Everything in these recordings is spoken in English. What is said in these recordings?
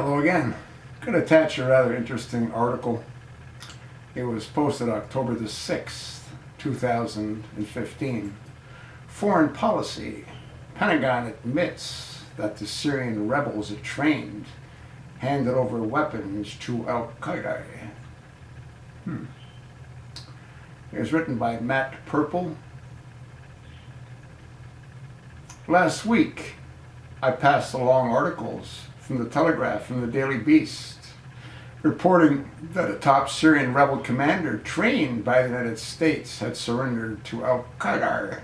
Hello again. I'm going to attach a rather interesting article. It was posted October the 6th, 2015. Foreign policy. Pentagon admits that the Syrian rebels it trained handed over weapons to al-Qaeda. It was written by Matt Purple. Last week, I passed along articles from the Telegraph, from the Daily Beast, reporting that a top Syrian rebel commander trained by the United States had surrendered to al-Qaeda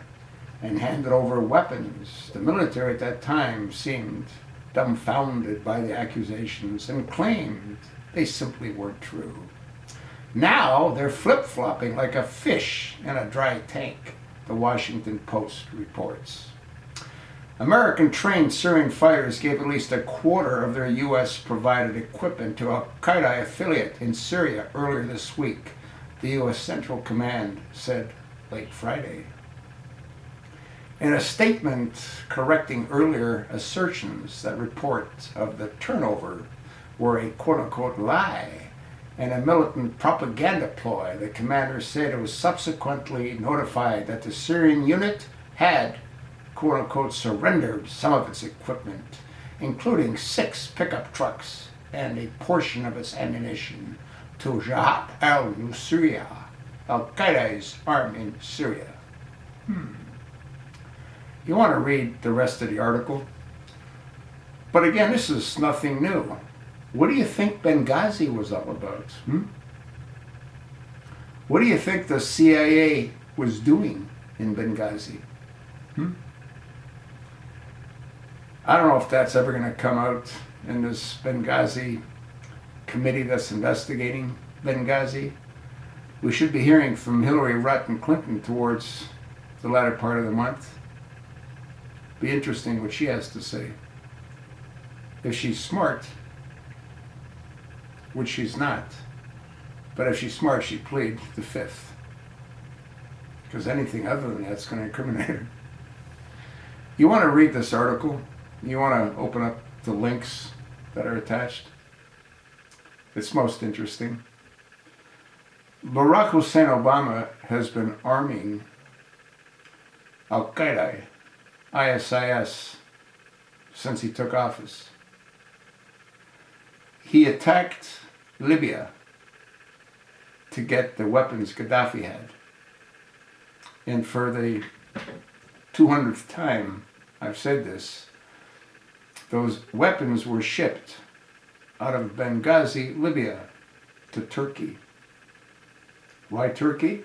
and handed over weapons. The military at that time seemed dumbfounded by the accusations and claimed they simply weren't true. Now they're flip-flopping like a fish in a dry tank, the Washington Post reports. American-trained Syrian fighters gave at least a quarter of their U.S.-provided equipment to al-Qaeda affiliate in Syria earlier this week, the U.S. Central Command said late Friday. In a statement correcting earlier assertions that reports of the turnover were a quote-unquote lie and a militant propaganda ploy, the commander said it was subsequently notified that the Syrian unit had quote-unquote surrendered some of its equipment, including 6 pickup trucks and a portion of its ammunition, to Jabhat al-Nusra, al-Qaeda's arm in Syria. You want to read the rest of the article? But again, this is nothing new. What do you think Benghazi was all about? What do you think the CIA was doing in Benghazi? I don't know if that's ever going to come out in this Benghazi committee that's investigating Benghazi. We should be hearing from Hillary Rodham Clinton towards the latter part of the month. Be interesting what she has to say. If she's smart, which she's not, but if she's smart, she'd plead the Fifth. Because anything other than that's going to incriminate her. You want to read this article? You want to open up the links that are attached? It's most interesting. Barack Hussein Obama has been arming al-Qaeda, ISIS, since he took office. He attacked Libya to get the weapons Gaddafi had. And for the 200th time I've said this, those weapons were shipped out of Benghazi, Libya, to Turkey. Why Turkey?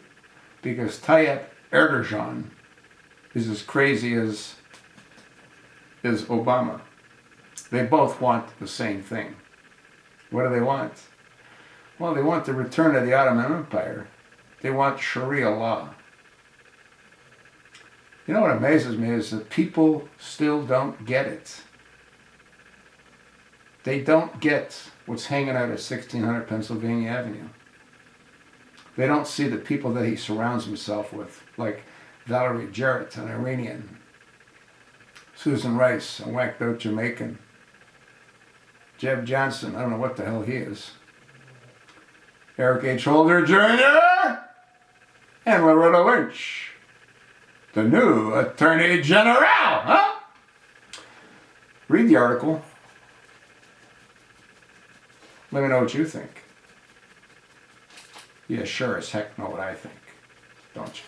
Because Tayyip Erdogan is as crazy as Obama. They both want the same thing. What do they want? Well, they want the return of the Ottoman Empire. They want Sharia law. You know what amazes me is that people still don't get it. They don't get what's hanging out at 1600 Pennsylvania Avenue. They don't see the people that he surrounds himself with, like Valerie Jarrett, an Iranian, Susan Rice, a whacked out Jamaican, Jeb Johnson, I don't know what the hell he is, Eric H. Holder Jr., and Loretta Lynch, the new Attorney General, huh? Read the article. Let me know what you think. You sure as heck know what I think, don't you?